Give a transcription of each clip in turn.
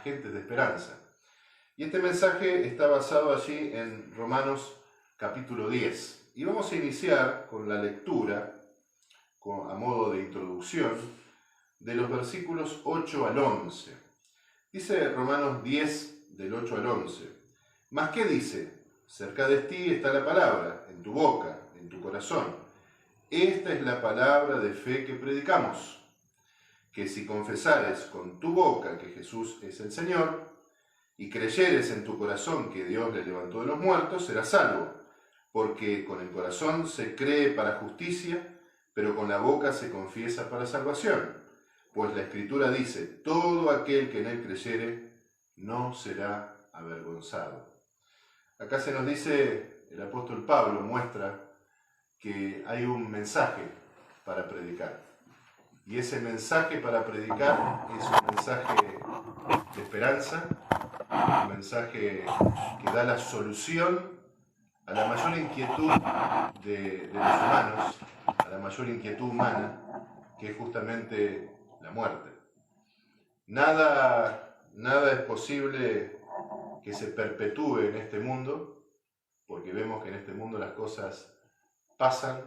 agentes de esperanza. Y este mensaje está basado allí en Romanos capítulo 10. Y vamos a iniciar con la lectura, a modo de introducción, de los versículos 8 al 11. Dice Romanos 10, del 8 al 11. ¿Mas qué dice? Cerca de ti está la palabra, en tu boca, en tu corazón. Esta es la palabra de fe que predicamos, que si confesares con tu boca que Jesús es el Señor, y creyeres en tu corazón que Dios le levantó de los muertos, serás salvo, porque con el corazón se cree para justicia, pero con la boca se confiesa para salvación. Pues la Escritura dice, todo aquel que en él creyere no será avergonzado. Acá se nos dice, el apóstol Pablo muestra que hay un mensaje para predicar. Y ese mensaje para predicar es un mensaje de esperanza, un mensaje que da la solución a la mayor inquietud de los humanos, a la mayor inquietud humana, que es justamente la muerte. Nada es posible que se perpetúe en este mundo, porque vemos que en este mundo las cosas pasan,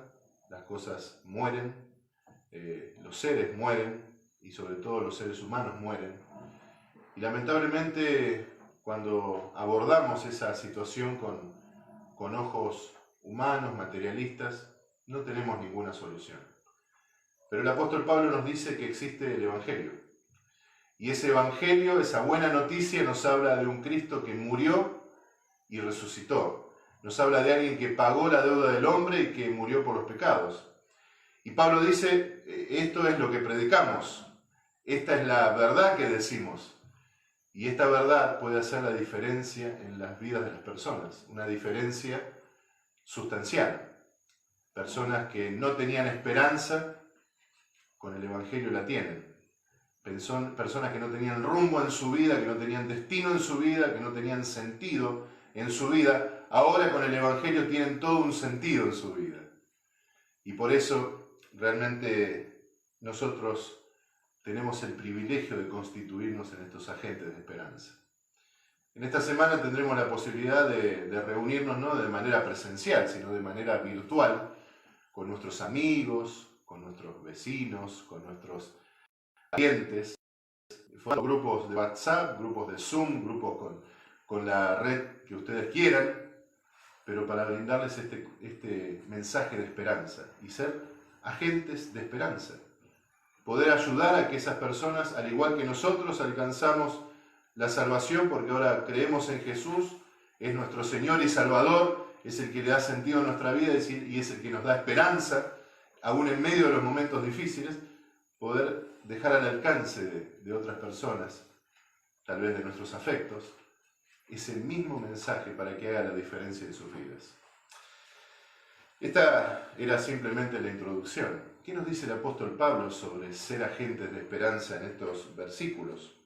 las cosas mueren, los seres mueren, y sobre todo los seres humanos mueren. Y lamentablemente, cuando abordamos esa situación con ojos humanos, materialistas, no tenemos ninguna solución. Pero el apóstol Pablo nos dice que existe el Evangelio. Y ese Evangelio, esa buena noticia, nos habla de un Cristo que murió y resucitó. Nos habla de alguien que pagó la deuda del hombre y que murió por los pecados. Y Pablo dice, esto es lo que predicamos, esta es la verdad que decimos. Y esta verdad puede hacer la diferencia en las vidas de las personas, una diferencia sustancial. Personas que no tenían esperanza, con el Evangelio la tienen. Personas que no tenían rumbo en su vida, que no tenían destino en su vida, que no tenían sentido en su vida, ahora con el Evangelio tienen todo un sentido en su vida. Y por eso realmente nosotros tenemos el privilegio de constituirnos en estos agentes de esperanza. En esta semana tendremos la posibilidad de reunirnos no de manera presencial, sino de manera virtual, con nuestros amigos, con nuestros vecinos, con nuestros clientes, grupos de WhatsApp, grupos de Zoom, grupos con la red que ustedes quieran, pero para brindarles este mensaje de esperanza y ser agentes de esperanza. Poder ayudar a que esas personas, al igual que nosotros, alcanzamos la salvación porque ahora creemos en Jesús, es nuestro Señor y Salvador, es el que le da sentido a nuestra vida y es el que nos da esperanza, aún en medio de los momentos difíciles, poder dejar al alcance de otras personas, tal vez de nuestros afectos, ese mismo mensaje para que haga la diferencia en sus vidas. Esta era simplemente la introducción. ¿Qué nos dice el apóstol Pablo sobre ser agentes de esperanza en estos versículos?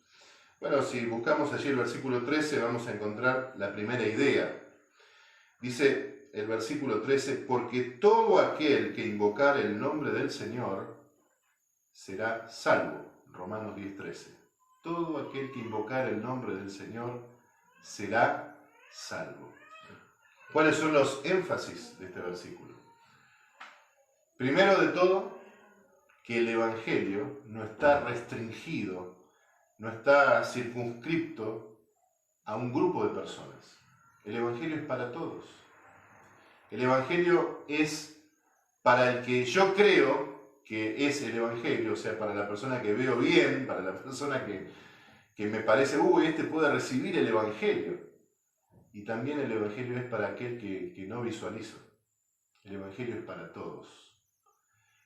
Bueno, si buscamos allí el versículo 13 vamos a encontrar la primera idea. Dice el versículo 13, porque todo aquel que invocar el nombre del Señor será salvo. Romanos 10:13. Todo aquel que invocar el nombre del Señor será salvo. ¿Cuáles son los énfasis de este versículo? Primero de todo, que el Evangelio no está restringido, no está circunscripto a un grupo de personas. El Evangelio es para todos. El Evangelio es para el que yo creo que es el Evangelio, o sea, para la persona que veo bien, para la persona que me parece, este puede recibir el Evangelio. Y también el Evangelio es para aquel que no visualizo. El Evangelio es para todos.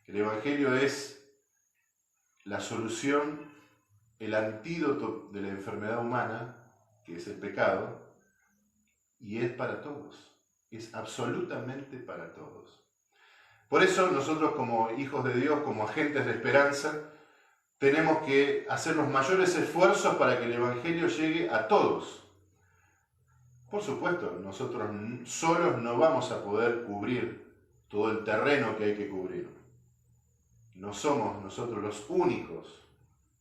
El Evangelio es la solución, el antídoto de la enfermedad humana, que es el pecado, y es para todos. Es absolutamente para todos. Por eso nosotros como hijos de Dios, como agentes de esperanza, tenemos que hacer los mayores esfuerzos para que el Evangelio llegue a todos. Por supuesto, nosotros solos no vamos a poder cubrir todo el terreno que hay que cubrir. No somos nosotros los únicos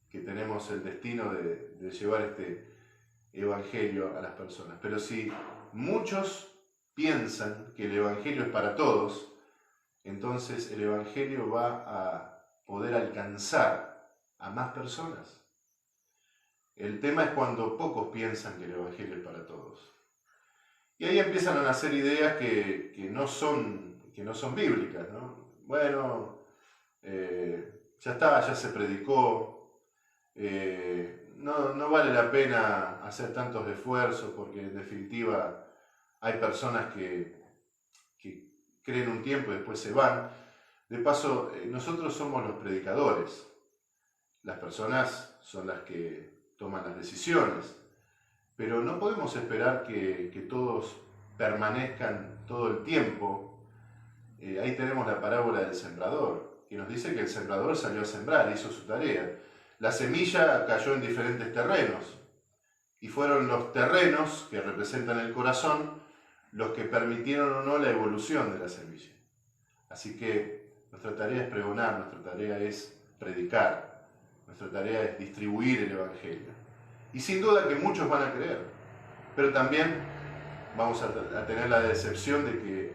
que tenemos el destino de llevar evangelio a las personas. Pero si muchos piensan que el evangelio es para todos, entonces el evangelio va a poder alcanzar a más personas. El tema es cuando pocos piensan que el evangelio es para todos. Y ahí empiezan a nacer ideas que no son bíblicas, ¿no? Bueno, ya está, ya se predicó, no vale la pena hacer tantos esfuerzos porque en definitiva hay personas que creen un tiempo y después se van. De paso, nosotros somos los predicadores, las personas son las que toman las decisiones, pero no podemos esperar que todos permanezcan todo el tiempo. Ahí tenemos la parábola del sembrador, que nos dice que el sembrador salió a sembrar, hizo su tarea. La semilla cayó en diferentes terrenos, y fueron los terrenos que representan el corazón los que permitieron o no la evolución de la semilla. Así que nuestra tarea es pregonar, nuestra tarea es predicar, nuestra tarea es distribuir el evangelio. Y sin duda que muchos van a creer, pero también vamos a tener la decepción de que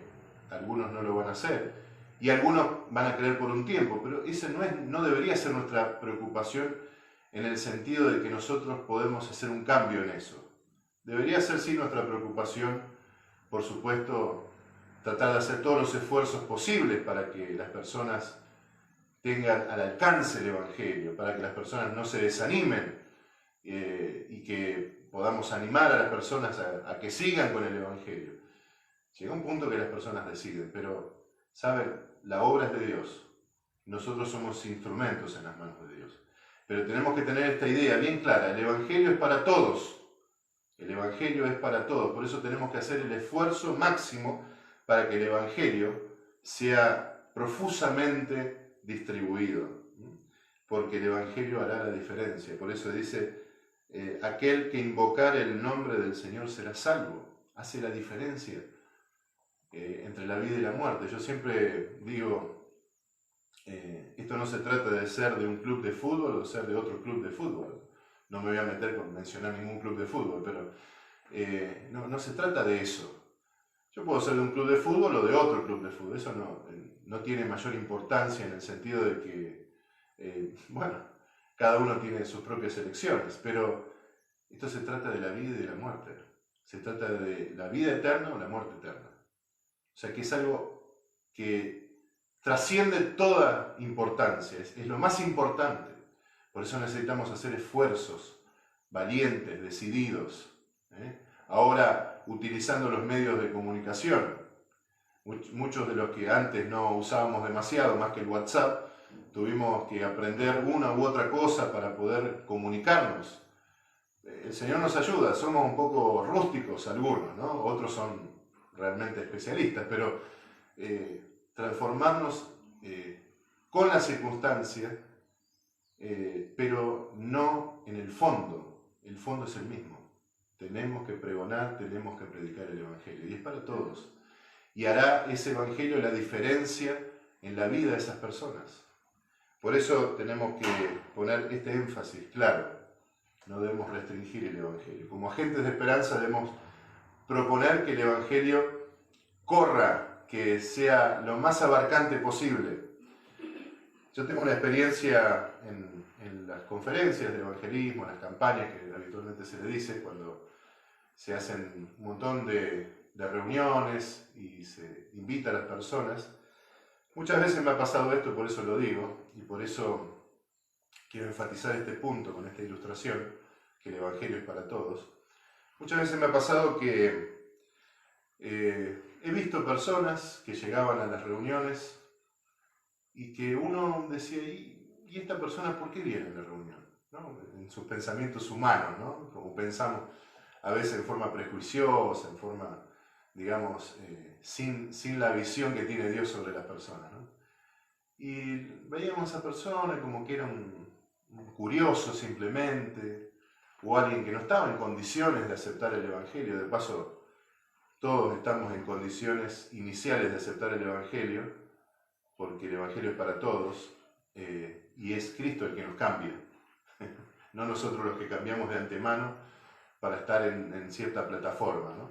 algunos no lo van a hacer, y algunos van a creer por un tiempo, pero esa no debería ser nuestra preocupación en el sentido de que nosotros podemos hacer un cambio en eso. Debería ser sí nuestra preocupación, por supuesto, tratar de hacer todos los esfuerzos posibles para que las personas tengan al alcance el evangelio, para que las personas no se desanimen y que podamos animar a las personas a que sigan con el evangelio. Llega un punto que las personas deciden, pero, ¿saben? La obra es de Dios. Nosotros somos instrumentos en las manos de Dios. Pero tenemos que tener esta idea bien clara. El evangelio es para todos. El evangelio es para todos. Por eso tenemos que hacer el esfuerzo máximo para que el evangelio sea profusamente distribuido. Porque el evangelio hará la diferencia. Por eso dice, aquel que invocare el nombre del Señor será salvo. Hace la diferencia entre la vida y la muerte. Yo siempre digo, esto no se trata de ser de un club de fútbol o ser de otro club de fútbol. No me voy a meter con mencionar ningún club de fútbol, pero no se trata de eso. Yo puedo ser de un club de fútbol o de otro club de fútbol. Eso no tiene mayor importancia en el sentido de que, bueno, cada uno tiene sus propias elecciones, pero esto se trata de la vida y de la muerte. Se trata de la vida eterna o la muerte eterna. O sea que es algo que trasciende toda importancia, es lo más importante. Por eso necesitamos hacer esfuerzos valientes, decididos. Ahora, utilizando los medios de comunicación, muchos de los que antes no usábamos demasiado, más que el WhatsApp, tuvimos que aprender una u otra cosa para poder comunicarnos. El Señor nos ayuda, somos un poco rústicos algunos, ¿no? Otros son realmente especialistas, pero transformarnos con la circunstancia, pero no en el fondo. El fondo es el mismo. Tenemos que pregonar, tenemos que predicar el evangelio, y es para todos. Y hará ese evangelio la diferencia en la vida de esas personas. Por eso tenemos que poner este énfasis, claro, no debemos restringir el evangelio. Como agentes de esperanza debemos proponer que el evangelio corra, que sea lo más abarcante posible. Yo tengo una experiencia en las conferencias de evangelismo, en las campañas que habitualmente se le dice, cuando se hacen un montón de reuniones y se invita a las personas. Muchas veces me ha pasado esto, por eso lo digo, y por eso quiero enfatizar este punto con esta ilustración, que el evangelio es para todos. Muchas veces me ha pasado que he visto personas que llegaban a las reuniones y que uno decía, ¿y esta persona por qué viene a la reunión? ¿No? En sus pensamientos humanos, ¿no? Como pensamos a veces en forma prejuiciosa, en forma, digamos, sin la visión que tiene Dios sobre las personas, ¿no? Y veíamos a esa persona como que era un curioso simplemente, o alguien que no estaba en condiciones de aceptar el evangelio. De paso, todos estamos en condiciones iniciales de aceptar el evangelio, porque el evangelio es para todos, y es Cristo el que nos cambia, no nosotros los que cambiamos de antemano, para estar en cierta plataforma, ¿no?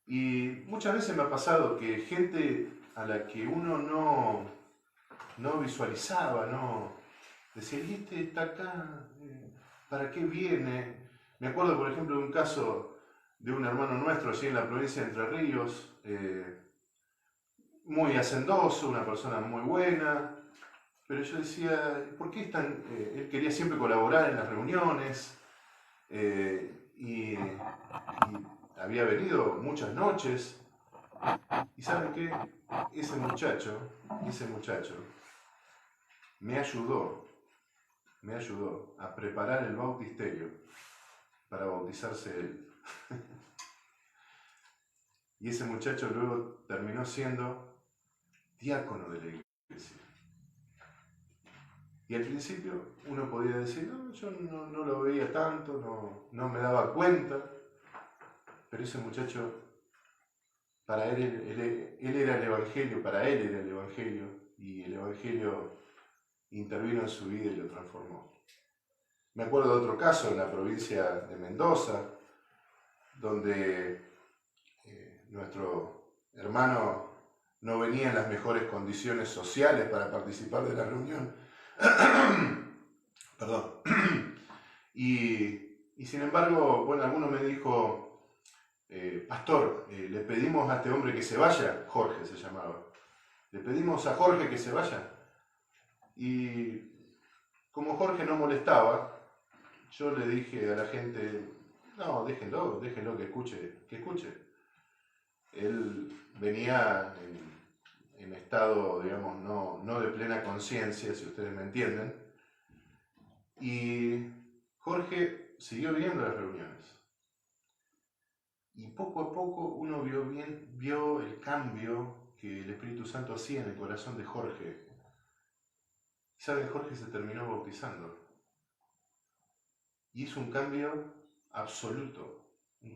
Y muchas veces me ha pasado que gente a la que uno no visualizaba, no decía, ¿y este está acá? ¿Para qué viene? Me acuerdo, por ejemplo, de un caso de un hermano nuestro allí en la provincia de Entre Ríos, muy hacendoso, una persona muy buena, pero yo decía, ¿por qué están? Él quería siempre colaborar en las reuniones y había venido muchas noches. ¿Y saben qué? Ese muchacho me ayudó a preparar el bautisterio para bautizarse él. Y ese muchacho luego terminó siendo diácono de la iglesia. Y al principio uno podía decir, no, yo no lo veía tanto, no me daba cuenta, pero ese muchacho, para él era el Evangelio, para él era el Evangelio, y el Evangelio intervino en su vida y lo transformó. Me acuerdo de otro caso en la provincia de Mendoza, donde nuestro hermano no venía en las mejores condiciones sociales para participar de la reunión. Perdón. Y sin embargo, bueno, alguno me dijo, pastor, le pedimos a este hombre que se vaya, Jorge se llamaba, le pedimos a Jorge que se vaya. Y como Jorge no molestaba, yo le dije a la gente, no, déjenlo que escuche. Él venía en estado, digamos, no de plena conciencia, si ustedes me entienden, y Jorge siguió viniendo a las reuniones. Y poco a poco uno vio el cambio que el Espíritu Santo hacía en el corazón de Jorge. Y saben, Jorge se terminó bautizando. Y hizo un cambio absoluto, un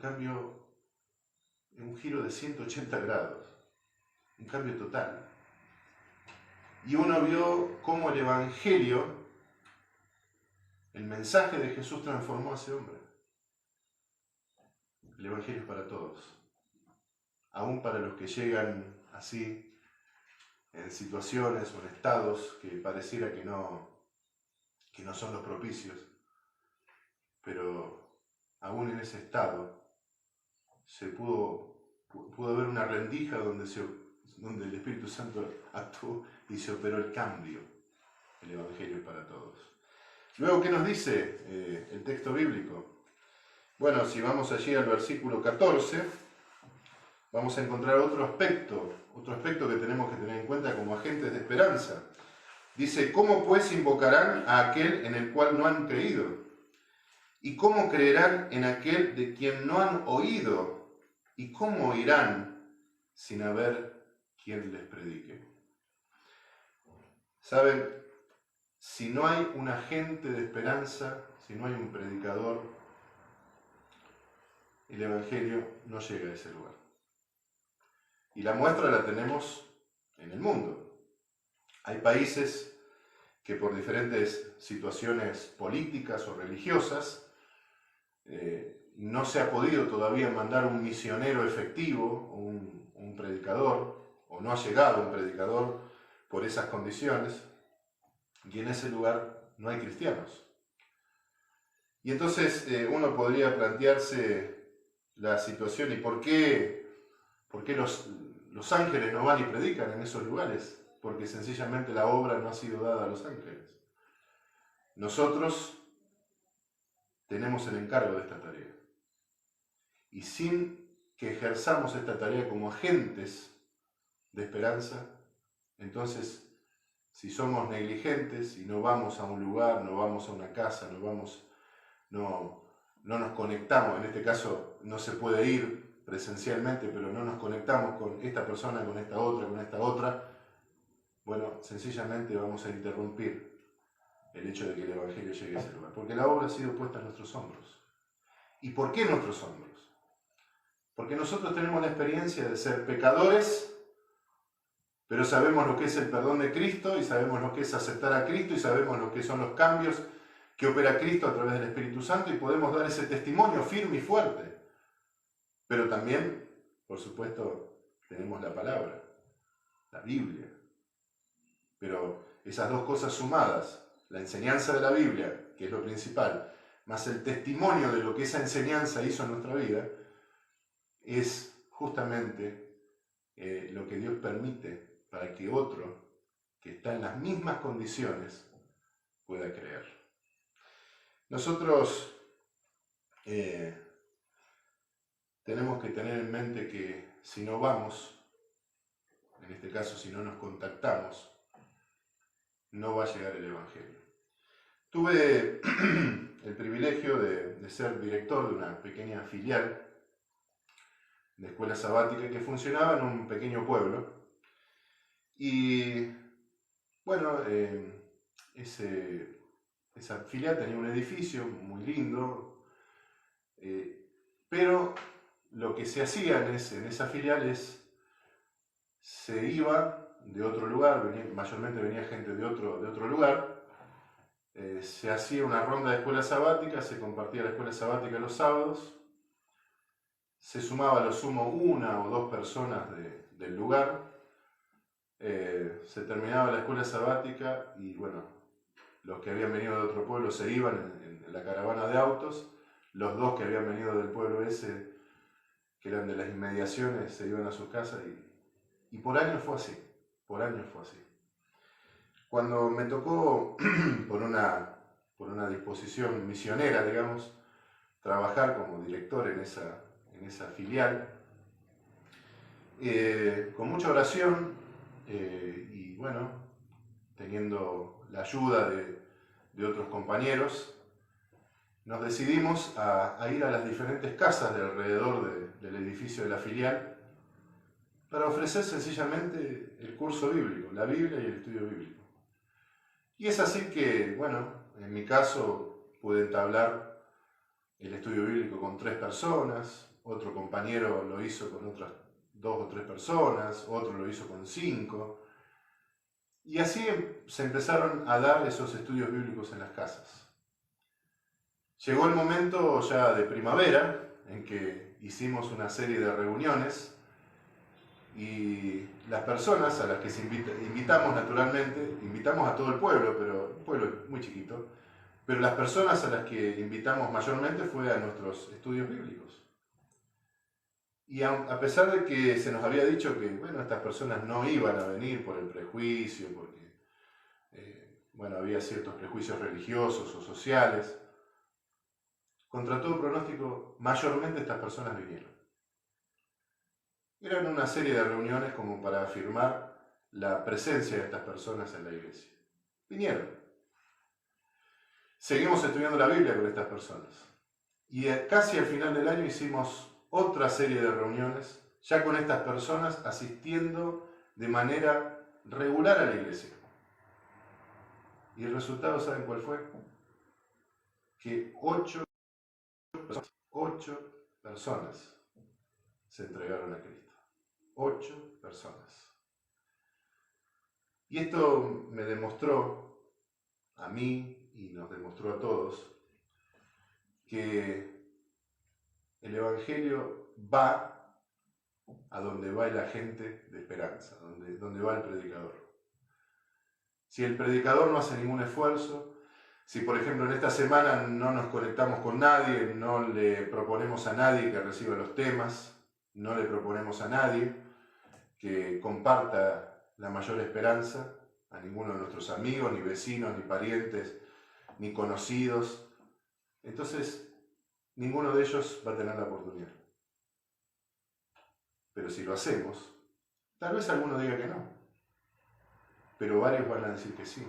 giro de 180 grados, un cambio total. Y uno vio cómo el Evangelio, el mensaje de Jesús transformó a ese hombre. El Evangelio es para todos, aún para los que llegan así, en situaciones o en estados que pareciera que no son los propicios, pero aún en ese estado se pudo haber una rendija donde el Espíritu Santo actuó y se operó el cambio. El Evangelio es para todos. Luego, ¿qué nos dice el texto bíblico? Bueno, si vamos allí al versículo 14, vamos a encontrar otro aspecto que tenemos que tener en cuenta como agentes de esperanza. Dice, ¿cómo pues invocarán a aquel en el cual no han creído? ¿Y cómo creerán en aquel de quien no han oído? ¿Y cómo oirán sin haber quien les predique? ¿Saben? Si no hay un agente de esperanza, si no hay un predicador, el Evangelio no llega a ese lugar. Y la muestra la tenemos en el mundo. Hay países que por diferentes situaciones políticas o religiosas no se ha podido todavía mandar un misionero efectivo, un predicador, o no ha llegado un predicador por esas condiciones, y en ese lugar no hay cristianos. Y entonces uno podría plantearse la situación, ¿y por qué los ángeles no van y predican en esos lugares? Porque sencillamente la obra no ha sido dada a los ángeles. Nosotros tenemos el encargo de esta tarea. Y sin que ejerzamos esta tarea como agentes de esperanza, entonces, si somos negligentes y no vamos a un lugar, no vamos a una casa, no nos conectamos, en este caso no se puede ir presencialmente, pero no nos conectamos con esta persona, con esta otra, bueno, sencillamente vamos a interrumpir el hecho de que el Evangelio llegue a ese lugar, porque la obra ha sido puesta en nuestros hombros. ¿Y por qué nuestros hombros? Porque nosotros tenemos la experiencia de ser pecadores, pero sabemos lo que es el perdón de Cristo, y sabemos lo que es aceptar a Cristo, y sabemos lo que son los cambios que opera Cristo a través del Espíritu Santo y podemos dar ese testimonio firme y fuerte. Pero también, por supuesto, tenemos la palabra, la Biblia. Pero esas dos cosas sumadas, la enseñanza de la Biblia, que es lo principal, más el testimonio de lo que esa enseñanza hizo en nuestra vida, es justamente lo que Dios permite para que otro que está en las mismas condiciones pueda creer. Nosotros tenemos que tener en mente que si no vamos, en este caso si no nos contactamos, no va a llegar el Evangelio. Tuve el privilegio de ser director de una pequeña filial de escuela sabática que funcionaba en un pequeño pueblo. Y bueno, esa filial tenía un edificio muy lindo, pero lo que se hacía en esa filial es, se iba de otro lugar, mayormente venía gente de otro lugar, se hacía una ronda de escuela sabática, se compartía la escuela sabática los sábados, se sumaba a lo sumo una o dos personas del lugar, se terminaba la escuela sabática y bueno, los que habían venido de otro pueblo se iban en la caravana de autos, los dos que habían venido del pueblo ese, que eran de las inmediaciones, se iban a sus casas y por años fue así, por años fue así. Cuando me tocó, por una disposición misionera, digamos, trabajar como director en esa filial, con mucha oración y bueno, teniendo la ayuda de otros compañeros, nos decidimos a ir a las diferentes casas de alrededor del edificio de la filial para ofrecer sencillamente el curso bíblico, la Biblia y el estudio bíblico. Y es así que, bueno, en mi caso pude entablar el estudio bíblico con 3 personas, otro compañero lo hizo con otras 2 o 3 personas, otro lo hizo con 5, y así se empezaron a dar esos estudios bíblicos en las casas. Llegó el momento ya de primavera, en que hicimos una serie de reuniones, y las personas a las que invitamos naturalmente, invitamos a todo el pueblo, pero un pueblo muy chiquito, pero las personas a las que invitamos mayormente fue a nuestros estudios bíblicos. Y a pesar de que se nos había dicho que, bueno, estas personas no iban a venir por el prejuicio, porque, bueno, había ciertos prejuicios religiosos o sociales, contra todo pronóstico, mayormente estas personas vinieron. Eran una serie de reuniones como para afirmar la presencia de estas personas en la iglesia. Vinieron. Seguimos estudiando la Biblia con estas personas. Y casi al final del año hicimos otra serie de reuniones, ya con estas personas asistiendo de manera regular a la iglesia. Y el resultado, ¿saben cuál fue? Que 8 personas se entregaron a Cristo. 8 personas. Y esto me demostró a mí y nos demostró a todos que el Evangelio va a donde va el agente de esperanza, donde va el predicador. Si el predicador no hace ningún esfuerzo, si por ejemplo en esta semana no nos conectamos con nadie, no le proponemos a nadie que reciba los temas, no le proponemos a nadie que comparta la mayor esperanza, a ninguno de nuestros amigos, ni vecinos, ni parientes, ni conocidos, entonces ninguno de ellos va a tener la oportunidad. Pero si lo hacemos, tal vez alguno diga que no, pero varios van a decir que sí.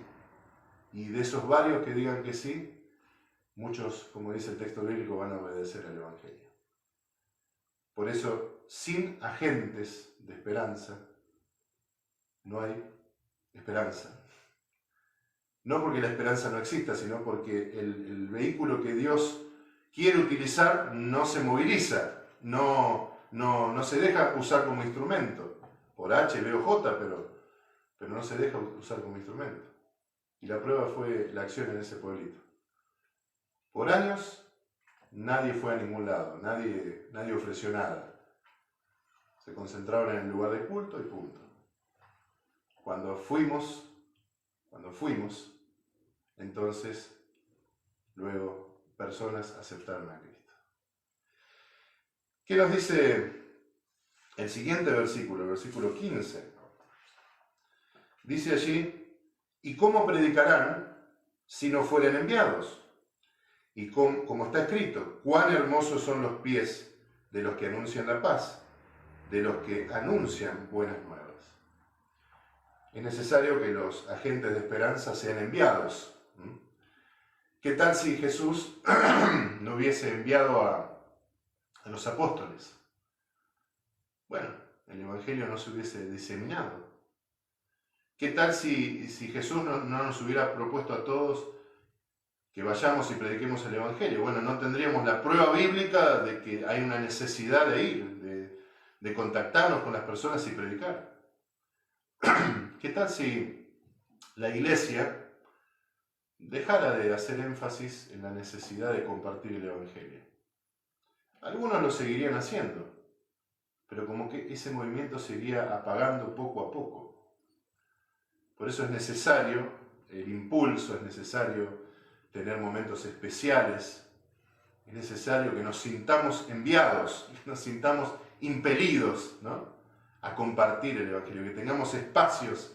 Y de esos varios que digan que sí, muchos, como dice el texto bíblico, van a obedecer al Evangelio. Por eso, sin agentes de esperanza, no hay esperanza. No porque la esperanza no exista, sino porque el vehículo que Dios quiere utilizar no se moviliza, no se deja usar como instrumento, por H, B o J, pero no se deja usar como instrumento. Y la prueba fue la acción en ese pueblito. Por años nadie fue a ningún lado, nadie ofreció nada. Se concentraron en el lugar de culto y punto. Cuando fuimos, entonces luego personas aceptaron a Cristo. ¿Qué nos dice el siguiente versículo, el versículo 15? Dice allí, ¿y cómo predicarán si no fueren enviados? Y como está escrito, cuán hermosos son los pies de los que anuncian la paz, de los que anuncian buenas nuevas. Es necesario que los agentes de esperanza sean enviados. ¿Qué tal si Jesús no hubiese enviado a los apóstoles? Bueno, el Evangelio no se hubiese diseminado. ¿Qué tal si Jesús no nos hubiera propuesto a todos que vayamos y prediquemos el Evangelio? Bueno, no tendríamos la prueba bíblica de que hay una necesidad de ir, de contactarnos con las personas y predicar. ¿Qué tal si la Iglesia dejara de hacer énfasis en la necesidad de compartir el Evangelio? Algunos lo seguirían haciendo, pero como que ese movimiento se iría apagando poco a poco. Por eso es necesario el impulso, es necesario tener momentos especiales, es necesario que nos sintamos enviados, que nos sintamos impelidos, ¿no?, a compartir el Evangelio, que tengamos espacios,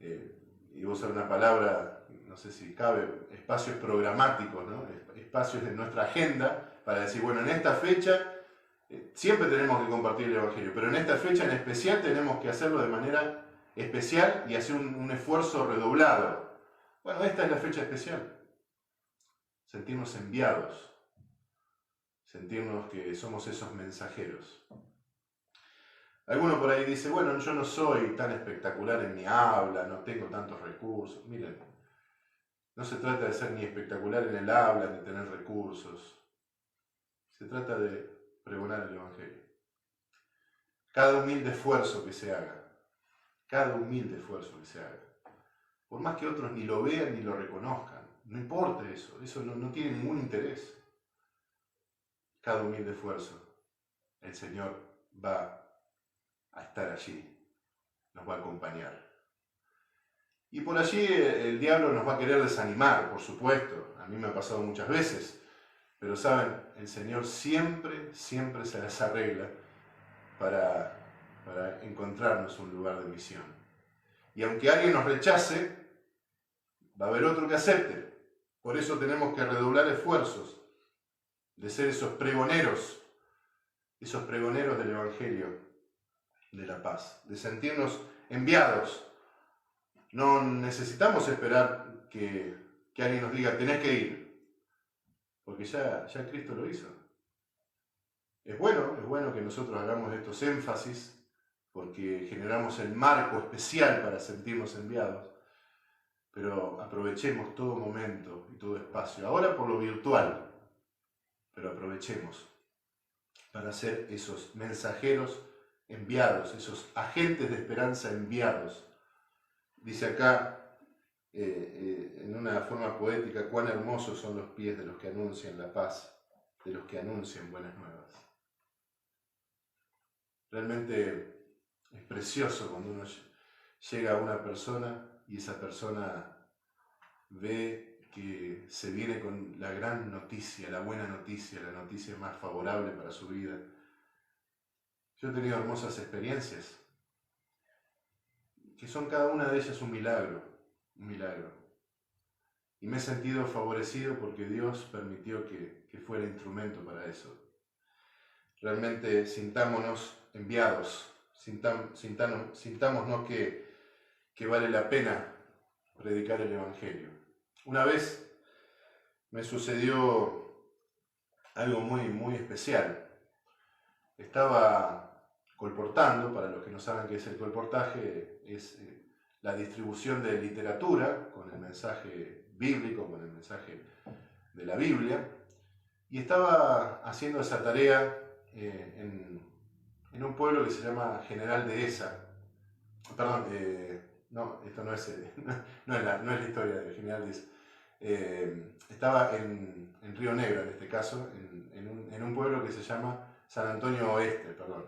y voy a usar una palabra, no sé si cabe, espacios programáticos, ¿no?, espacios en nuestra agenda para decir, bueno, en esta fecha siempre tenemos que compartir el Evangelio, pero en esta fecha en especial tenemos que hacerlo de manera especial y hacer un esfuerzo redoblado. Bueno, esta es la fecha especial. Sentirnos enviados, sentirnos que somos esos mensajeros. Alguno por ahí dice, bueno, yo no soy tan espectacular en mi habla, no tengo tantos recursos. Miren, no se trata de ser ni espectacular en el habla, ni tener recursos. Se trata de pregonar el Evangelio. Cada humilde esfuerzo que se haga, por más que otros ni lo vean ni lo reconozcan, no importa eso no tiene ningún interés. Cada humilde esfuerzo, el Señor va a estar allí, nos va a acompañar. Y por allí el diablo nos va a querer desanimar, por supuesto, a mí me ha pasado muchas veces, pero saben, el Señor siempre se las arregla para encontrarnos un lugar de misión. Y aunque alguien nos rechace, va a haber otro que acepte. Por eso tenemos que redoblar esfuerzos de ser esos pregoneros del Evangelio de la paz, de sentirnos enviados. No necesitamos esperar que alguien nos diga, tenés que ir, porque ya Cristo lo hizo. Es bueno que nosotros hagamos estos énfasis, porque generamos el marco especial para sentirnos enviados, pero aprovechemos todo momento y todo espacio, ahora por lo virtual, pero aprovechemos para ser esos mensajeros enviados, esos agentes de esperanza enviados. Dice acá, en una forma poética, cuán hermosos son los pies de los que anuncian la paz, de los que anuncian buenas nuevas. Realmente es precioso cuando uno llega a una persona y esa persona ve que se viene con la gran noticia, la buena noticia, la noticia más favorable para su vida. Yo he tenido hermosas experiencias, que son cada una de ellas un milagro. Y me he sentido favorecido porque Dios permitió que fuera instrumento para eso. Realmente sintámonos enviados, sintámonos que vale la pena predicar el Evangelio. Una vez me sucedió algo muy especial. Estaba colportando, para los que no saben qué es el colportaje, es la distribución de literatura con el mensaje bíblico, con el mensaje de la Biblia, y estaba haciendo esa tarea en un pueblo que se llama General Dehesa. Perdón, no, esto no es la historia de General Dehesa. estaba en Río Negro, en este caso, en un pueblo que se llama San Antonio Oeste, perdón.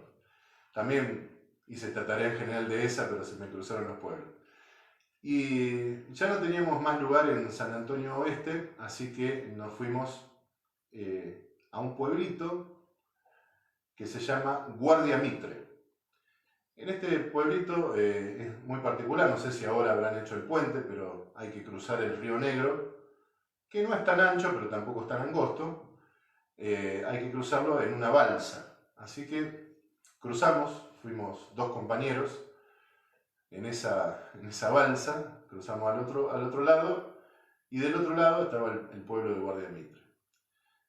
También hice esta tarea en general de esa, pero se me cruzaron los pueblos. Y ya no teníamos más lugar en San Antonio Oeste, así que nos fuimos a un pueblito que se llama Guardia Mitre. En este pueblito es muy particular, no sé si ahora habrán hecho el puente, pero hay que cruzar el Río Negro, que no es tan ancho, pero tampoco es tan angosto. Hay que cruzarlo en una balsa. Así que cruzamos, fuimos 2 compañeros en esa balsa, cruzamos al otro lado, y del otro lado estaba el pueblo de Guardia Mitre.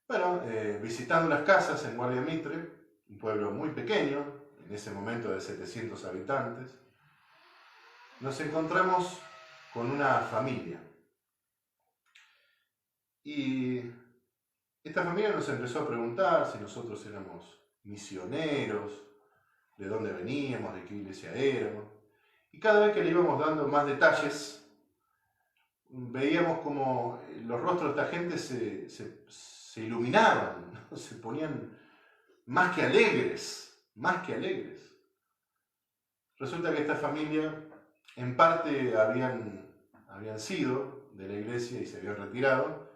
Bueno, visitando las casas en Guardia Mitre, un pueblo muy pequeño, en ese momento de 700 habitantes, nos encontramos con una familia. Y esta familia nos empezó a preguntar si nosotros éramos misioneros, de dónde veníamos, de qué iglesia éramos. Y cada vez que le íbamos dando más detalles, veíamos como los rostros de esta gente se iluminaban, ¿no? Se ponían más que alegres, más que alegres. Resulta que esta familia en parte habían sido de la iglesia y se habían retirado,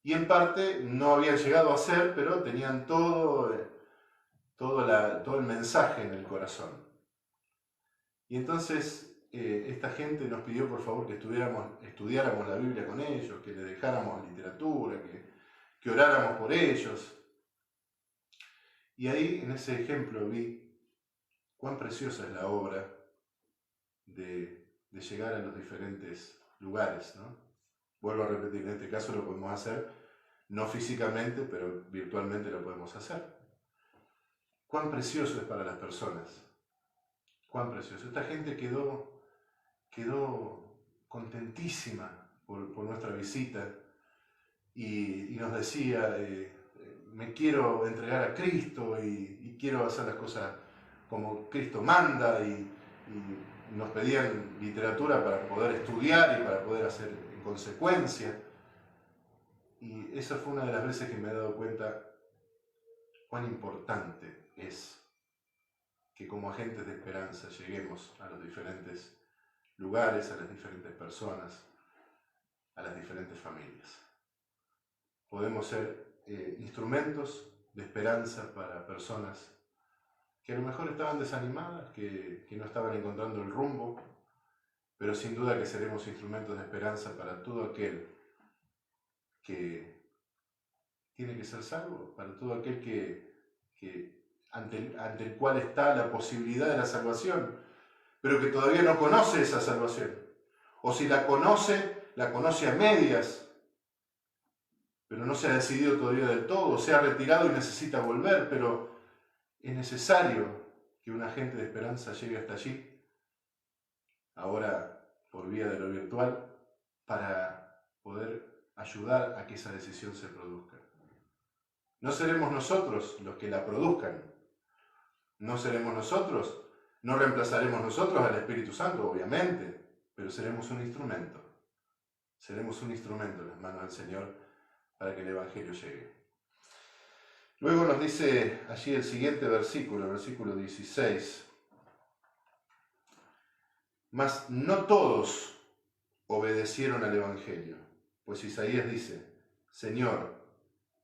y en parte no habían llegado a ser, pero tenían todo el mensaje en el corazón. Y entonces esta gente nos pidió por favor que estudiáramos la Biblia con ellos, que les dejáramos literatura, que oráramos por ellos. Y ahí en ese ejemplo vi cuán preciosa es la obra de llegar a los diferentes lugares, ¿no? Vuelvo a repetir, en este caso lo podemos hacer, no físicamente, pero virtualmente lo podemos hacer. Cuán precioso es para las personas, cuán precioso. Esta gente quedó contentísima por nuestra visita y nos decía, me quiero entregar a Cristo y quiero hacer las cosas como Cristo manda, y nos pedían literatura para poder estudiar y para poder hacer en consecuencia. Y esa fue una de las veces que me he dado cuenta cuán importante es que como agentes de esperanza lleguemos a los diferentes lugares, a las diferentes personas, a las diferentes familias. Podemos ser instrumentos de esperanza para personas que a lo mejor estaban desanimadas, que no estaban encontrando el rumbo, pero sin duda que seremos instrumentos de esperanza para todo aquel que tiene que ser salvo, para todo aquel ante el cual está la posibilidad de la salvación, pero que todavía no conoce esa salvación. O si la conoce a medias, pero no se ha decidido todavía del todo, se ha retirado y necesita volver, pero es necesario que un agente de esperanza llegue hasta allí, ahora por vía de lo virtual, para poder ayudar a que esa decisión se produzca. No seremos nosotros los que la produzcan, no seremos nosotros, no reemplazaremos nosotros al Espíritu Santo, obviamente, pero seremos un instrumento en las manos del Señor para que el Evangelio llegue. Luego nos dice allí el siguiente versículo, el versículo 16. Mas no todos obedecieron al Evangelio, pues Isaías dice, Señor,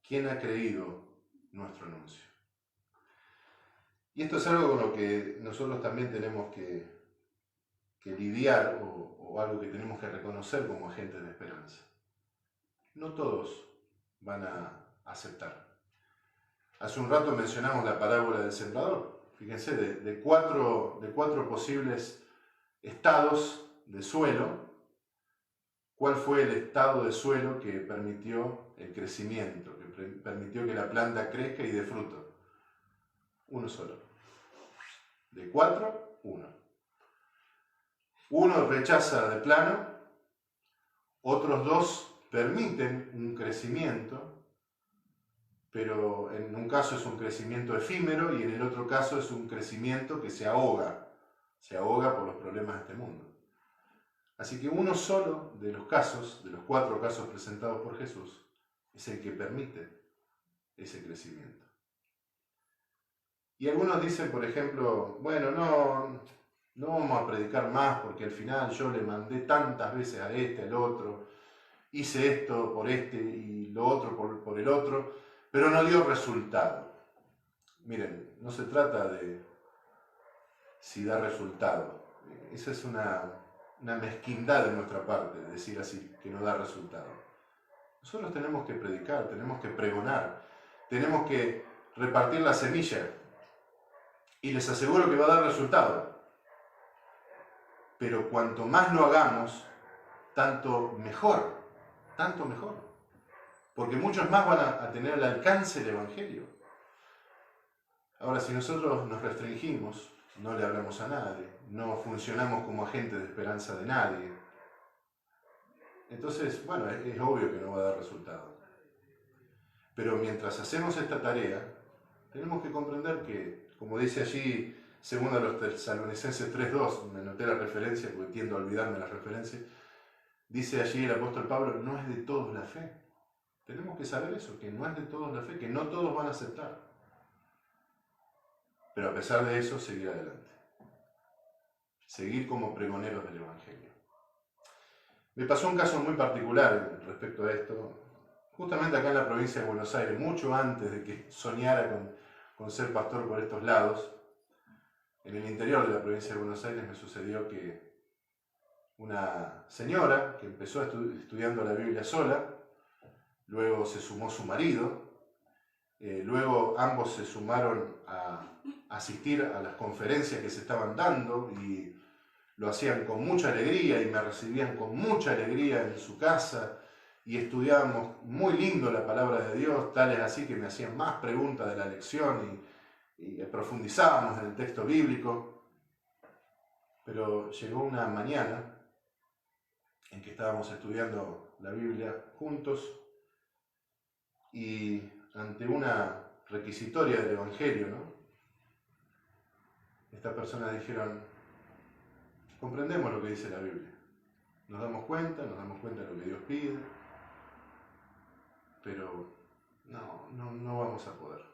¿quién ha creído nuestro anuncio? Y esto es algo con lo que nosotros también tenemos que lidiar, o algo que tenemos que reconocer como agentes de esperanza. No todos van a aceptar. Hace un rato mencionamos la parábola del sembrador. Fíjense, de cuatro posibles estados de suelo, ¿cuál fue el estado de suelo que permitió el crecimiento, que permitió que la planta crezca y dé fruto? Uno solo. De 4, 1. Uno rechaza de plano, otros 2 permiten un crecimiento, pero en un caso es un crecimiento efímero y en el otro caso es un crecimiento que se ahoga por los problemas de este mundo. Así que uno solo de los casos, de los 4 casos presentados por Jesús, es el que permite ese crecimiento. Y algunos dicen, por ejemplo, bueno, no vamos a predicar más porque al final yo le mandé tantas veces a este, al otro, hice esto por este y lo otro por el otro, pero no dio resultado. Miren, no se trata de si da resultado. Esa es una mezquindad de nuestra parte, decir así, que no da resultado. Nosotros tenemos que predicar, tenemos que pregonar, tenemos que repartir la semilla. Y les aseguro que va a dar resultado. Pero cuanto más lo hagamos, tanto mejor. Tanto mejor. Porque muchos más van a tener el alcance del Evangelio. Ahora, si nosotros nos restringimos, no le hablamos a nadie, no funcionamos como agentes de esperanza de nadie, entonces, bueno, es obvio que no va a dar resultado. Pero mientras hacemos esta tarea, tenemos que comprender que, como dice allí, según a los Tesalonicenses 3:2, me anoté la referencia porque tiendo a olvidarme la referencia, dice allí el apóstol Pablo, no es de todos la fe. Tenemos que saber eso, que no es de todos la fe, que no todos van a aceptar. Pero a pesar de eso, seguir adelante. Seguir como pregoneros del Evangelio. Me pasó un caso muy particular respecto a esto, justamente acá en la provincia de Buenos Aires, mucho antes de que soñara con ser pastor por estos lados. En el interior de la provincia de Buenos Aires me sucedió que una señora que empezó estudiando la Biblia sola, luego se sumó su marido, luego ambos se sumaron a asistir a las conferencias que se estaban dando y lo hacían con mucha alegría y me recibían con mucha alegría en su casa y estudiábamos muy lindo la palabra de Dios, tales así que me hacían más preguntas de la lección y profundizábamos en el texto bíblico. Pero llegó una mañana en que estábamos estudiando la Biblia juntos y ante una requisitoria del Evangelio, ¿no? Estas personas dijeron, comprendemos lo que dice la Biblia, nos damos cuenta de lo que Dios pide, pero no vamos a poder,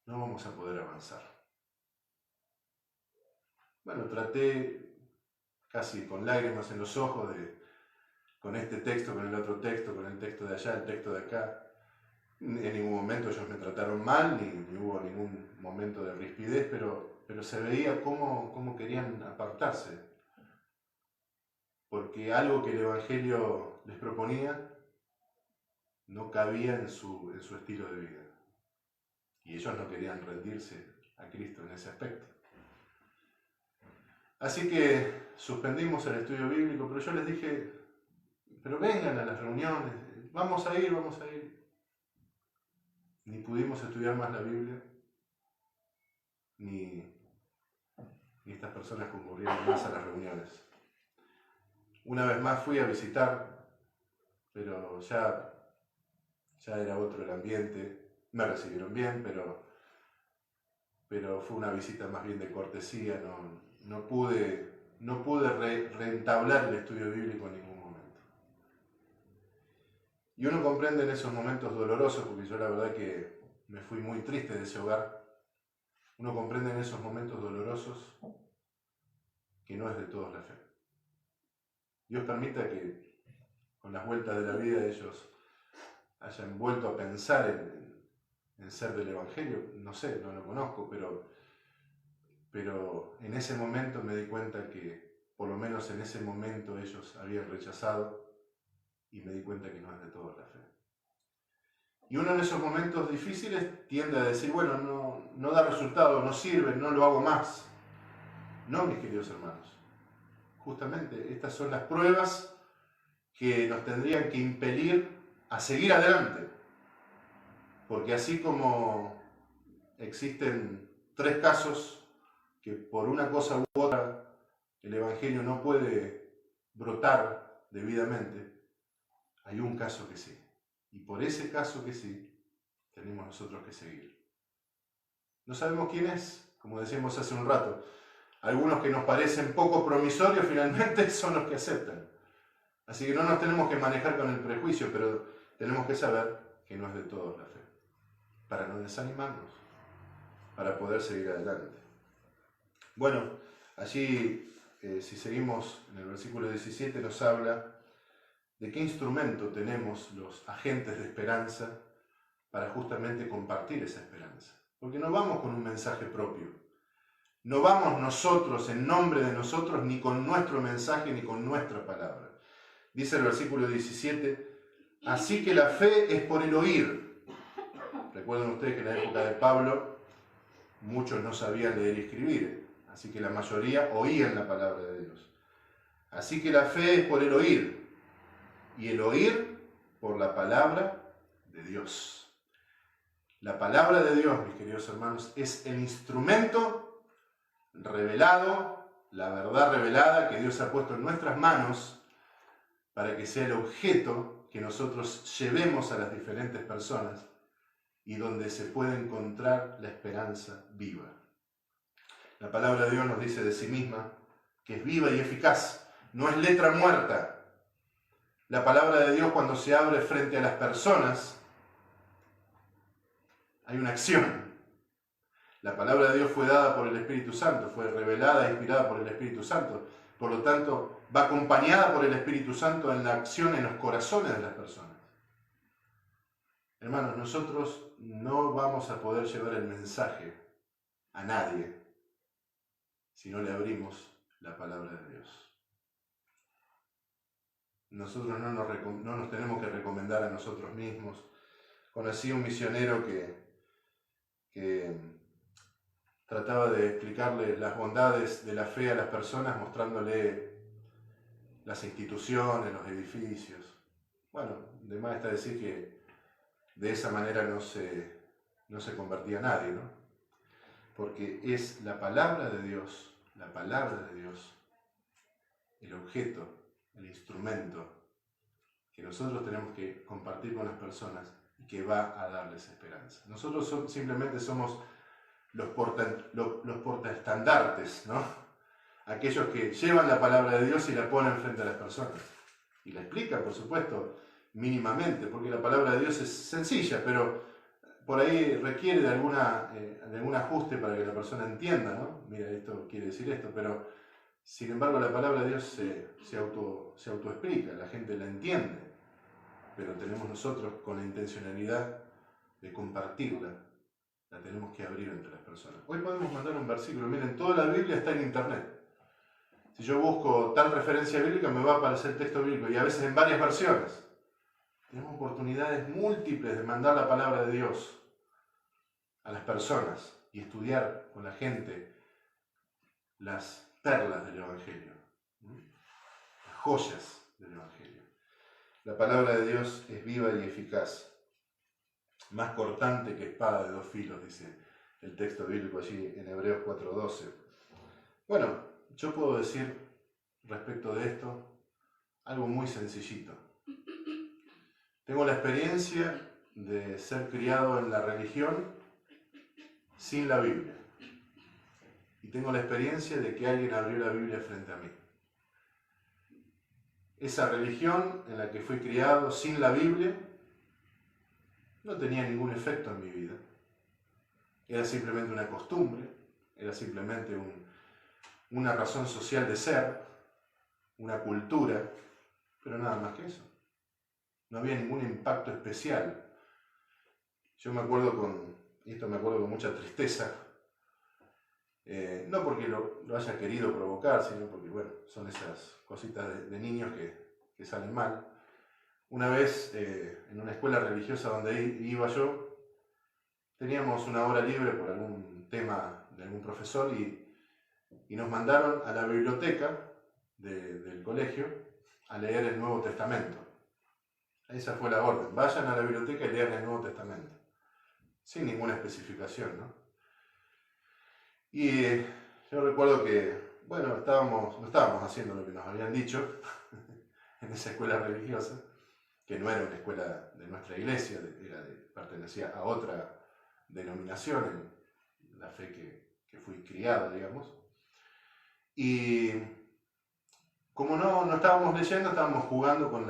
no vamos a poder avanzar. Bueno, traté casi con lágrimas en los ojos con este texto, con el otro texto, con el texto de allá, el texto de acá. En ningún momento ellos me trataron mal, ni hubo ningún momento de rispidez, pero se veía cómo querían apartarse. Porque algo que el Evangelio les proponía no cabía en su estilo de vida. Y ellos no querían rendirse a Cristo en ese aspecto. Así que suspendimos el estudio bíblico, pero yo les dije, pero vengan a las reuniones, vamos a ir. Ni pudimos estudiar más la Biblia, ni estas personas concurrieron más a las reuniones. Una vez más fui a visitar, pero ya era otro el ambiente, me recibieron bien, pero fue una visita más bien de cortesía, no pude reentablar el estudio bíblico en ningún momento. Y uno comprende en esos momentos dolorosos, porque yo la verdad que me fui muy triste de ese hogar, uno comprende en esos momentos dolorosos que no es de todos la fe. Dios permita que con las vueltas de la vida ellos hayan vuelto a pensar en ser del Evangelio, no sé, no lo conozco, pero en ese momento me di cuenta que por lo menos en ese momento ellos habían rechazado y me di cuenta que no es de todos la fe. Y uno en esos momentos difíciles tiende a decir, bueno, no da resultado, no sirve, no lo hago más. No, mis queridos hermanos. Justamente estas son las pruebas que nos tendrían que impelir a seguir adelante. Porque así como existen 3 casos que por una cosa u otra el Evangelio no puede brotar debidamente, hay un caso que sí. Y por ese caso que sí, tenemos nosotros que seguir. No sabemos quién es, como decíamos hace un rato. algunos que nos parecen poco promisorios finalmente son los que aceptan. Así que no nos tenemos que manejar con el prejuicio, pero tenemos que saber que no es de todos la fe, para no desanimarnos, para poder seguir adelante. Bueno, allí, si seguimos en el versículo 17, nos habla de qué instrumento tenemos los agentes de esperanza para justamente compartir esa esperanza. Porque no vamos con un mensaje propio, no vamos nosotros en nombre de nosotros, ni con nuestro mensaje, ni con nuestra palabra. Dice el versículo 17, así que la fe es por el oír. Recuerden ustedes que en la época de Pablo muchos no sabían leer y escribir, así que la mayoría oían la palabra de Dios. Así que la fe es por el oír, y el oír por la palabra de Dios. La palabra de Dios, mis queridos hermanos, es el instrumento revelado, la verdad revelada que Dios ha puesto en nuestras manos para que sea el objeto que nosotros llevemos a las diferentes personas y donde se puede encontrar la esperanza viva. La palabra de Dios nos dice de sí misma que es viva y eficaz, no es letra muerta. La palabra de Dios, cuando se abre frente a las personas, hay una acción. La palabra de Dios fue dada por el Espíritu Santo, fue revelada e inspirada por el Espíritu Santo. Por lo tanto, va acompañada por el Espíritu Santo en la acción en los corazones de las personas. Hermanos, nosotros no vamos a poder llevar el mensaje a nadie si no le abrimos la palabra de Dios. Nosotros no nos tenemos que recomendar a nosotros mismos. Conocí un misionero que trataba de explicarle las bondades de la fe a las personas mostrándole las instituciones, los edificios. Bueno, de más está decir que de esa manera no se convertía nadie, ¿no? Porque es la palabra de Dios, el objeto, el instrumento que nosotros tenemos que compartir con las personas y que va a darles esperanza. Nosotros simplemente somos los portaestandartes, ¿no? Aquellos que llevan la palabra de Dios y la ponen frente a las personas. Y la explican, por supuesto, mínimamente, porque la palabra de Dios es sencilla, pero por ahí requiere de algún ajuste para que la persona entienda, ¿no? Mira, esto quiere decir esto, pero sin embargo la palabra de Dios se autoexplica, la gente la entiende, pero tenemos nosotros con la intencionalidad de compartirla, la tenemos que abrir entre las personas. Hoy podemos mandar un versículo, miren, toda la Biblia está en internet. Si yo busco tal referencia bíblica me va a aparecer el texto bíblico y a veces en varias versiones. Tenemos oportunidades múltiples de mandar la palabra de Dios a las personas y estudiar con la gente las perlas del Evangelio, las joyas del Evangelio. La palabra de Dios es viva y eficaz, más cortante que espada de dos filos, dice el texto bíblico allí en Hebreos 4:12. Bueno, yo puedo decir respecto de esto algo muy sencillito. Tengo la experiencia de ser criado en la religión sin la Biblia. Y tengo la experiencia de que alguien abrió la Biblia frente a mí. Esa religión en la que fui criado sin la Biblia no tenía ningún efecto en mi vida. Era simplemente una costumbre, era simplemente una razón social de ser, una cultura, pero nada más que eso. No había ningún impacto especial. Yo me acuerdo con mucha tristeza, no porque lo haya querido provocar, sino porque, bueno, son esas cositas de niños que salen mal. Una vez, en una escuela religiosa donde iba yo, teníamos una hora libre por algún tema de algún profesor y nos mandaron a la biblioteca del colegio a leer el Nuevo Testamento. Esa fue la orden, vayan a la biblioteca y lean el Nuevo Testamento, sin ninguna especificación, ¿no? Y yo recuerdo que, bueno, no estábamos haciendo lo que nos habían dicho en esa escuela religiosa, que no era una escuela de nuestra iglesia, pertenecía a otra denominación en la fe que fui criado, digamos. Y como no estábamos leyendo, estábamos jugando con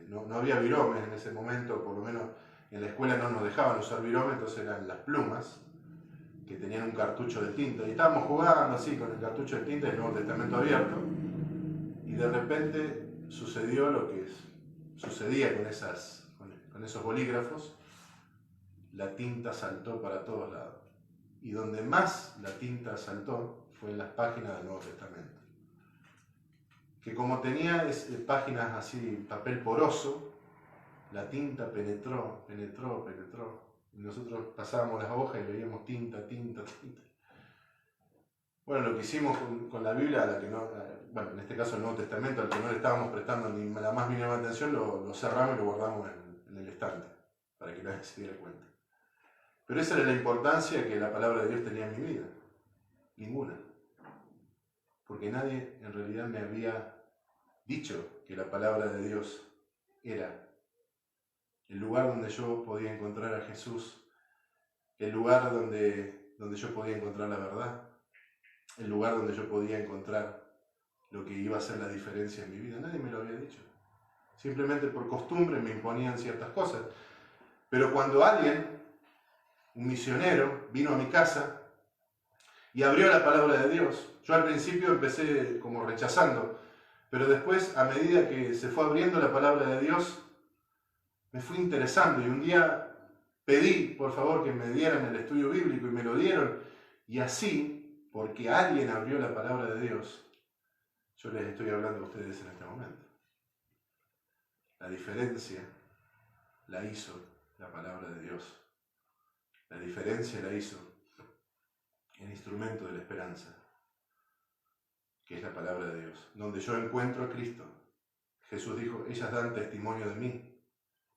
no había viromes en ese momento, por lo menos en la escuela no nos dejaban usar viromes, entonces eran las plumas que tenían un cartucho de tinta. Y estábamos jugando así con el cartucho de tinta del Nuevo Testamento abierto, y de repente sucedió lo que sucedía con esos bolígrafos. La tinta saltó para todos lados. Y donde más la tinta saltó fue en las páginas del Nuevo Testamento. Que como tenía páginas así, papel poroso, la tinta penetró. Y nosotros pasábamos las hojas y veíamos tinta. Bueno, lo que hicimos con la Biblia, en este caso el Nuevo Testamento, al que no le estábamos prestando ni la más mínima atención, lo cerramos y lo guardamos en el estante, para que nadie se diera cuenta. Pero esa era la importancia que la palabra de Dios tenía en mi vida. Ninguna. Porque nadie en realidad me había dicho que la palabra de Dios era el lugar donde yo podía encontrar a Jesús, el lugar donde yo podía encontrar la verdad, el lugar donde yo podía encontrar lo que iba a hacer la diferencia en mi vida. Nadie me lo había dicho. Simplemente por costumbre me imponían ciertas cosas. Pero cuando alguien, un misionero, vino a mi casa y abrió la palabra de Dios, yo al principio empecé como rechazando, pero después, a medida que se fue abriendo la palabra de Dios, me fui interesando, y un día pedí, por favor, que me dieran el estudio bíblico, y me lo dieron. Y así, porque alguien abrió la palabra de Dios, yo les estoy hablando a ustedes en este momento. La diferencia la hizo la palabra de Dios. La diferencia la hizo el instrumento de la esperanza, que es la palabra de Dios, donde yo encuentro a Cristo. Jesús dijo, ellas dan testimonio de mí.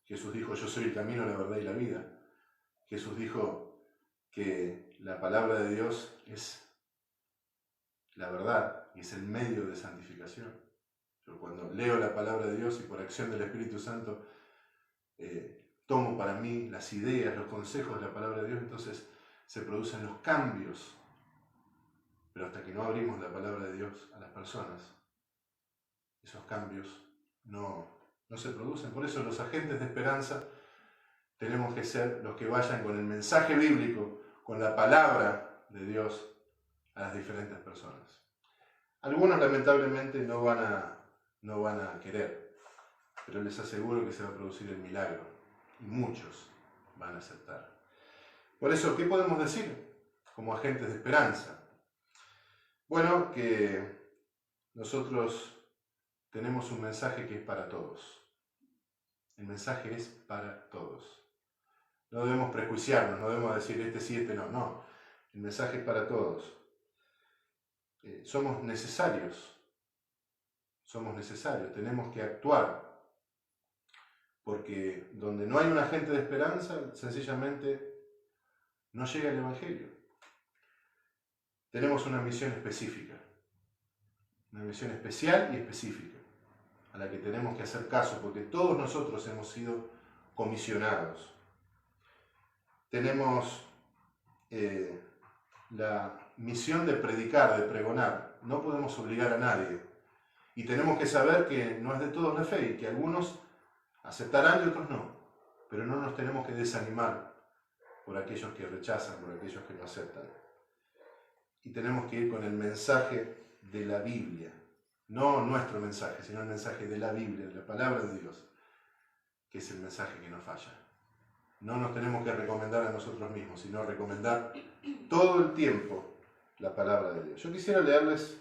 Jesús dijo, yo soy el camino, la verdad y la vida. Jesús dijo que la palabra de Dios es la verdad y es el medio de santificación. Yo cuando leo la palabra de Dios y por acción del Espíritu Santo tomo para mí las ideas, los consejos de la palabra de Dios, entonces se producen los cambios. Pero hasta que no abrimos la palabra de Dios a las personas, esos cambios no se producen. Por eso los agentes de esperanza tenemos que ser los que vayan con el mensaje bíblico, con la palabra de Dios a las diferentes personas. Algunos lamentablemente no van a querer, pero les aseguro que se va a producir el milagro y muchos van a aceptar. Por eso, ¿qué podemos decir como agentes de esperanza? Bueno, que nosotros tenemos un mensaje que es para todos. El mensaje es para todos. No debemos prejuiciarnos, no debemos decir este sí, este no. No, el mensaje es para todos. Somos necesarios, tenemos que actuar, porque donde no hay un agente de esperanza, sencillamente no llega el Evangelio. Tenemos una misión específica, una misión especial y específica, a la que tenemos que hacer caso, porque todos nosotros hemos sido comisionados. Tenemos la misión de predicar, de pregonar. No podemos obligar a nadie. Y tenemos que saber que no es de todos la fe y que algunos aceptarán y otros no. Pero no nos tenemos que desanimar por aquellos que rechazan, por aquellos que no aceptan. Y tenemos que ir con el mensaje de la Biblia. No nuestro mensaje, sino el mensaje de la Biblia, de la palabra de Dios, que es el mensaje que no falla. No nos tenemos que recomendar a nosotros mismos, sino recomendar todo el tiempo la palabra de Dios. Yo quisiera leerles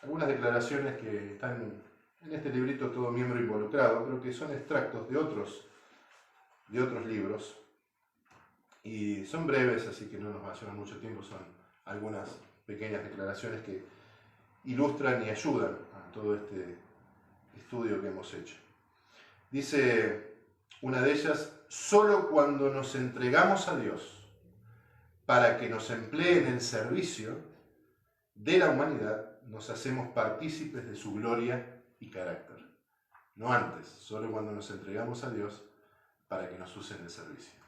algunas declaraciones que están en este librito Todo Miembro Involucrado, pero que son extractos de otros libros, y son breves, así que no nos va a llevar mucho tiempo. Son algunas pequeñas declaraciones que ilustran y ayudan a todo este estudio que hemos hecho. Dice una de ellas: solo cuando nos entregamos a Dios para que nos emplee en el servicio de la humanidad, nos hacemos partícipes de su gloria y carácter. No antes, solo cuando nos entregamos a Dios para que nos use en el servicio.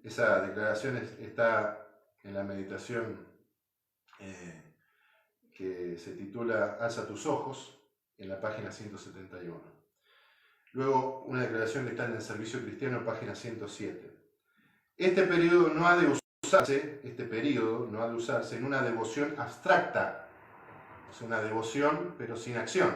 Esa declaración está en la meditación que se titula Alza tus ojos, en la página 171. Luego, una declaración que está en el Servicio Cristiano, página 107. Este periodo no ha de usarse en una devoción abstracta, o sea, una devoción pero sin acción.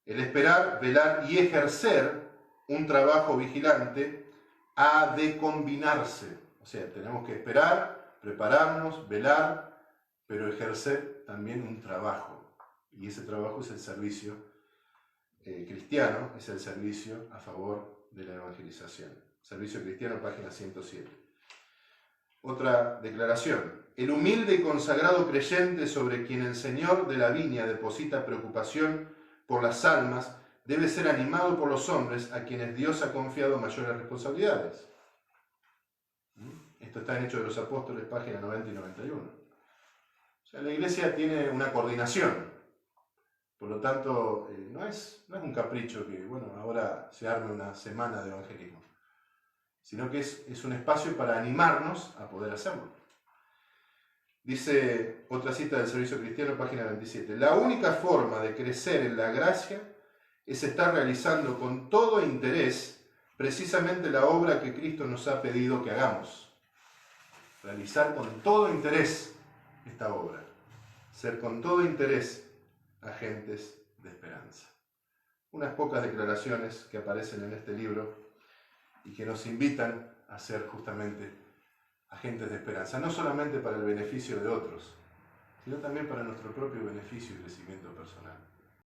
El esperar, velar y ejercer un trabajo vigilante ha de combinarse. O sea, tenemos que esperar, prepararnos, velar, pero ejercer también un trabajo. Y ese trabajo es el servicio cristiano, es el servicio a favor de la evangelización. Servicio Cristiano, página 107. Otra declaración. El humilde y consagrado creyente sobre quien el Señor de la viña deposita preocupación por las almas debe ser animado por los hombres a quienes Dios ha confiado mayores responsabilidades. Esto está en Hechos de los Apóstoles, página 90 y 91. O sea, la Iglesia tiene una coordinación. Por lo tanto, no es un capricho que, bueno, ahora se arme una semana de evangelismo, sino que es un espacio para animarnos a poder hacerlo. Dice otra cita del Servicio Cristiano, página 27. La única forma de crecer en la gracia es estar realizando con todo interés precisamente la obra que Cristo nos ha pedido que hagamos. Realizar con todo interés esta obra. Ser con todo interés agentes de esperanza. Unas pocas declaraciones que aparecen en este libro y que nos invitan a ser justamente agentes de esperanza, no solamente para el beneficio de otros, sino también para nuestro propio beneficio y crecimiento personal.